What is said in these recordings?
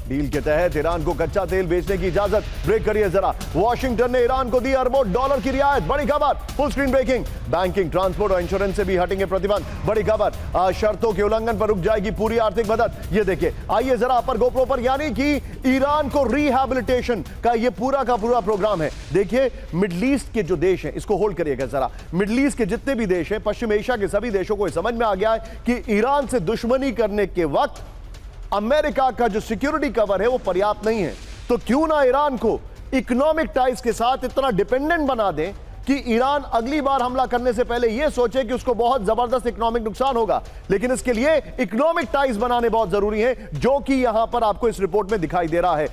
Deal के तहत Iran को कच्चा तेल बेचने की इजाजत। ब्रेक करिए जरा। वॉशिंगटन ने ईरान को दी अरबों डॉलर की रियायत। बड़ी खबर। Full screen breaking. Banking, transport और इंश्योरेंस से भी हटेंगे प्रतिबंध। बड़ी खबर। शर्तों के उल्लंघन पर रुक जाएगी पूरी आर्थिक मदद। ये देखिए, आइए जरा अपर गोप्रो पर, यानी कि ईरान को रिहैबिलिटेशन का ये पूरा का पूरा प्रोग्राम है। देखिए, मिडिल ईस्ट के जो देश हैं, इसको होल्ड करिएगा जरा। मिडिल ईस्ट के जितने भी देश हैं, पश्चिम एशिया के सभी देशों को समझ में आ गया है कि ईरान से दुश्मनी करने के वक्त अमेरिका का जो सिक्योरिटी कवर है वो पर्याप्त नहीं है। तो क्यों ना ईरान को इकोनॉमिक टाइज के साथ इतना डिपेंडेंट बना दें कि ईरान अगली बार हमला करने से पहले यह सोचे कि उसको बहुत जबरदस्त इकोनॉमिक नुकसान होगा। लेकिन इसके लिए इकोनॉमिक टाइज बनाने बहुत जरूरी है, जो कि यहां पर आपको इस रिपोर्ट में दिखाई दे रहा है।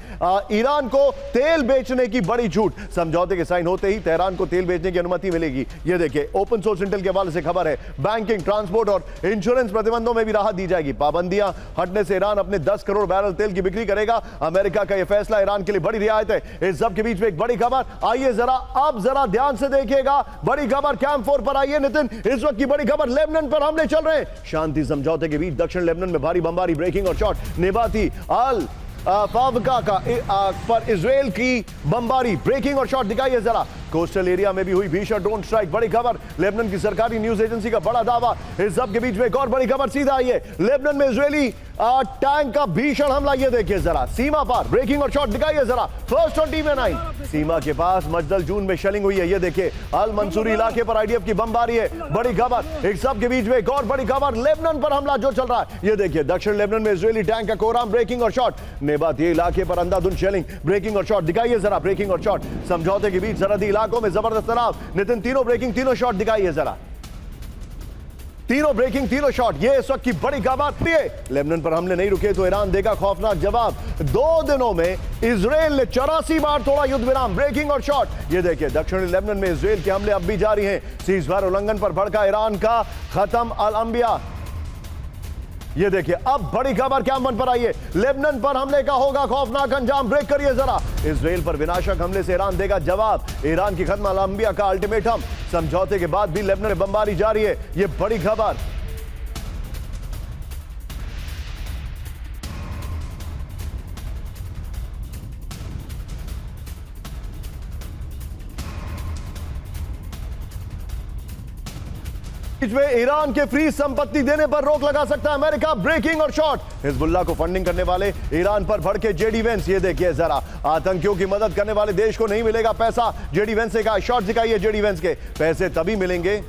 ईरान को तेल बेचने की बड़ी छूट। समझौते के साइन होते ही तेहरान को तेल बेचने की अनुमति मिलेगी। यह देखिए, ओपन सोर्स इंटेल के हवाले से खबर है। बैंकिंग, ट्रांसपोर्ट और इंश्योरेंस प्रतिबंधों में भी राहत दी जाएगी। पाबंदियां हटने से ईरान अपने 10 करोड़ बैरल तेल की बिक्री करेगा। अमेरिका का यह फैसला ईरान के लिए बड़ी रियायत है। इस सब के बीच में एक बड़ी खबर। आइए जरा, अब जरा ध्यान से देखिएगा। बड़ी खबर कैंप 4 पर। आइए नितिन, इस वक्त की बड़ी खबर, लेबनान पर हमले चल रहे हैं। शांति समझौते के बीच दक्षिण लेबनान में भारी बमबारी, ब्रेकिंग और शॉट। नेबाती अल फावका का पर इजराइल की बमबारी, ब्रेकिंग और शॉट दिखाइए जरा। कोस्टल एरिया में भी हुई भीषण ड्रोन स्ट्राइक। बड़ी खबर, लेबनान की सरकारी न्यूज एजेंसी का बड़ा दावा। इस सब के बीच में एक और बड़ी खबर। सीधा आइए, लेबनान में इजरायली टैंक का भीषण हमला। ये देखिए जरा, सीमा पर ब्रेकिंग और शॉट दिखाइए जरा। फर्स्ट ऑन TV9 सीमा के पास मजदल जून में शेलिंग हुई है। ये देखिए, अल मंसूरी इलाके पर IDF की बमबारी है। बड़ी खबर। एक सब के बीच में एक और बड़ी खबर, लेबनान पर हमला जो चल रहा है। ये देखिए, दक्षिण लेबनान में इजरायली टैंक का कोहराम, ब्रेकिंग और शॉट। नेबाती इलाके पर अंधाधुंध शेलिंग, ब्रेकिंग और शॉट दिखाइए जरा। ब्रेकिंग और शॉट। समझौते के बीच सरहदी इलाकों में जबरदस्त तनाव। नितिन, तीनों ब्रेकिंग, तीनों शॉट दिखाइए जरा। तीनों ब्रेकिंग, तीनों शॉट। ये इस वक्त की बड़ी खबर। लेबनान पर हमले नहीं रुके तो ईरान देगा खौफनाक जवाब। 2 दिनों में इजराइल ने 84 बार तोड़ा युद्ध विराम, ब्रेकिंग और शॉट। ये देखिए, दक्षिणी लेबनान में इजराइल के हमले अब भी जारी हैं। सीजफायर उल्लंघन पर भड़का ईरान का खत्म अल अंबिया। ये देखिए, अब बड़ी खबर क्या मन पर आई है। लेबनान पर हमले का होगा खौफनाक अंजाम। ब्रेक करिए जरा। इजराइल पर विनाशक हमले से ईरान देगा जवाब। ईरान की खत्म अल अंबिया का अल्टीमेटम। समझौते के बाद भी लेबनान में बमबारी जारी है। ये बड़ी खबर। में ईरान के फ्री संपत्ति देने पर रोक लगा सकता है अमेरिका, ब्रेकिंग और शॉट। हिजबुल्लाह को फंडिंग करने वाले ईरान पर भड़के जेडी वेंस। ये देखिए जरा, आतंकियों की मदद करने वाले देश को नहीं मिलेगा पैसा। जेडी वेंस ने कहा। शॉट दिखाइए जेडी वेंस के। पैसे तभी मिलेंगे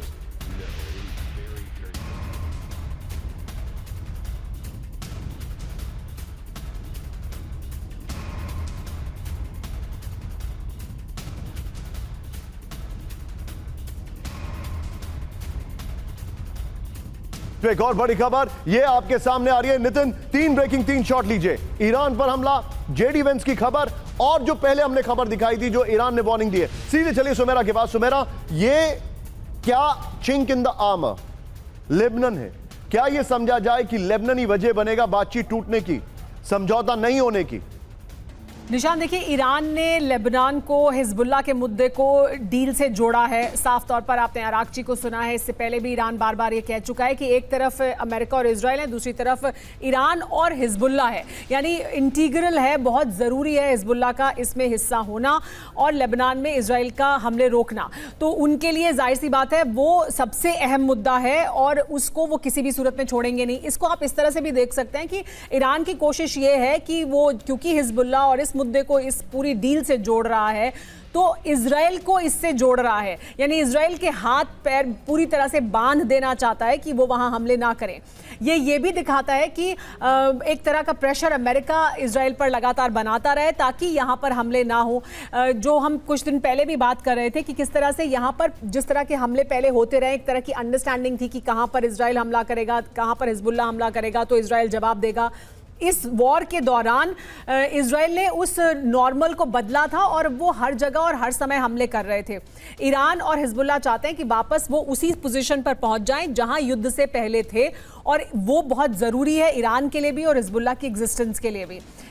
एक और बड़ी खबर ये आपके सामने आ रही है। नितिन, 3 ब्रेकिंग, 3 शॉट लीजिए। ईरान पर हमला, जेडी वेंस की खबर, और जो पहले हमने खबर दिखाई थी जो ईरान ने वार्निंग दी है। सीधे चलिए सुमेरा के पास। सुमेरा, ये क्या chink in the armour Lebanon है? क्या यह समझा जाए कि लेबनान ही वजह बनेगा बातचीत टूटने की, समझौता नहीं होने की? निशान, देखिए, ईरान ने लेबनान को हिजबुल्लाह के मुद्दे को डील से जोड़ा है। साफ तौर पर आपने अराक्ची को सुना है। इससे पहले भी ईरान बार बार ये कह चुका है कि एक तरफ अमेरिका और इजराइल है, दूसरी तरफ ईरान और हिजबुल्लाह है। यानी इंटीग्रल है, बहुत ज़रूरी है हिजबुल्लाह का इसमें हिस्सा होना और लेबनान में इजराइल का हमले रोकना। तो उनके लिए जाहिर सी बात है वो सबसे अहम मुद्दा है और उसको वो किसी भी सूरत में छोड़ेंगे नहीं। इसको आप इस तरह से भी देख सकते हैं कि ईरान की कोशिश ये है कि वो, क्योंकि हिजबुल्लाह और इस मुद्दे को इस पूरी डील से जोड़ रहा है, तो इजराइल को इससे जोड़ रहा है। यानी इजराइल के हाथ पैर पूरी तरह से बांध देना चाहता है कि वो वहां हमले ना करें। ये भी दिखाता है कि एक तरह का प्रेशर अमेरिका इजराइल पर लगातार बनाता रहे ताकि यहां पर हमले ना हो। जो हम कुछ दिन पहले भी बात कर रहे थे कि किस तरह से यहां पर जिस तरह के हमले पहले होते रहे, एक तरह की अंडरस्टैंडिंग थी कि कहां पर इजराइल हमला करेगा, कहां पर हिजबुल्लाह हमला करेगा तो इजराइल जवाब देगा। इस वॉर के दौरान इजराइल ने उस नॉर्मल को बदला था और वो हर जगह और हर समय हमले कर रहे थे। ईरान और हिजबुल्लाह चाहते हैं कि वापस वो उसी पोजीशन पर पहुंच जाएं जहां युद्ध से पहले थे, और वो बहुत ज़रूरी है ईरान के लिए भी और हिजबुल्लाह की एग्जिस्टेंस के लिए भी।